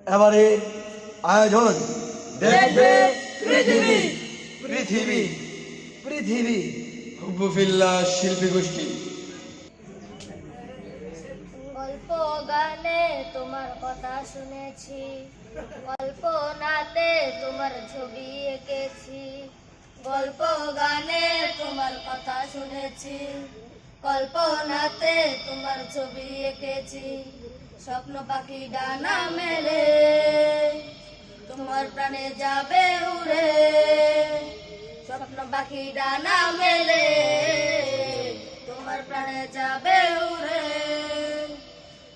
এবারে আয়োজন দেখবে পৃথিবী। পৃথিবী পৃথিবী হুব্বুফিল্লাহ শিল্পী গোষ্ঠী। গল্প গানে তোমার কথা শুনেছি, কল্পনাতে তোমার ছবি এঁকেছি। গল্প গানে তোমার কথা শুনেছি, কল্পনাতে তোমার ছবি এঁকেছি। স্বপ্ন পাখি ডানা মেলে তোমার প্রাণে যাবে উড়ে, স্বপ্ন পাখি ডানা মেলে তোমার প্রাণে যাবে উড়ে।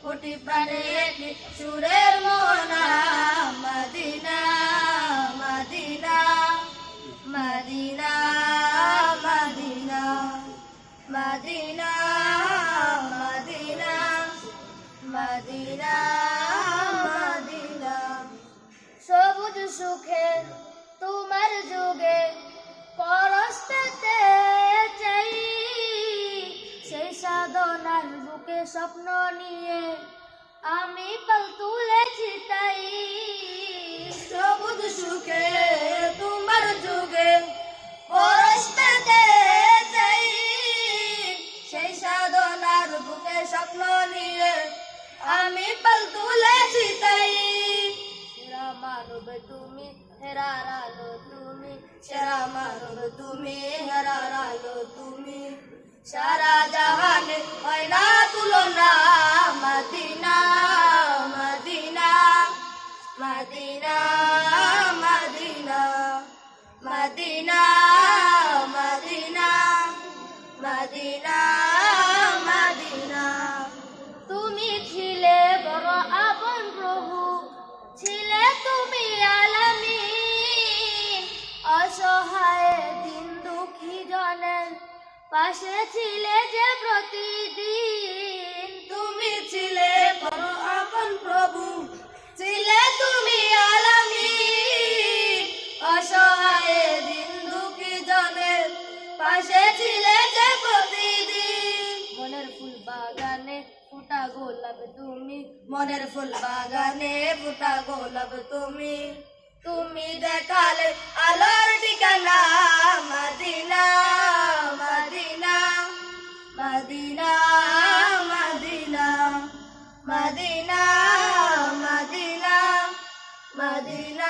কোটি প্রাণে একটি সুরের মোহনা, Medina Medina Medina Medina Medina Medina Medina Medina. সবুজ সুখে তোমার যুগে পরশ পেতে চাই, সেই সাধনার বুকে স্বপ্ন নিয়ে আমি পাল তুলেছি তাই। সবুজ সুখে তোমার যুগে পরশ পেতে চাই, সেই সাধনার বুকে স্বপ্ন নিয়ে আমি পাল তুলেছি তাই। সেরা মানব তুমি হেরার আলো তুমি, সেরা মানব তুমি হেরার আলো তুমি। সারা জাহানে হয় না তুলনা, Medina Medina Medina Medina Medina Medina Medina Medina. তুমি ছিলে বড় আপন প্রভু, ছিলে তুমি আলামিন। অসহায় দিন দুঃখী জনের পাশে ছিলে যে প্রতিদিন। তুমি ছিলে বড় আপন প্রভু, ছিলে তুমি আলামিন। অসহায় দিন দুঃখী জনের পাশে ছিলে যে প্রতিদিন। মনের ফুল বাগানে ফুটা গোলাপ তুমি, মনের ফুল বাগানে ফুটা গোলাপ তুমি। তুমি দেখালে আলোর ঠিকানা, Medina Medina Medina Medina Medina Medina Medina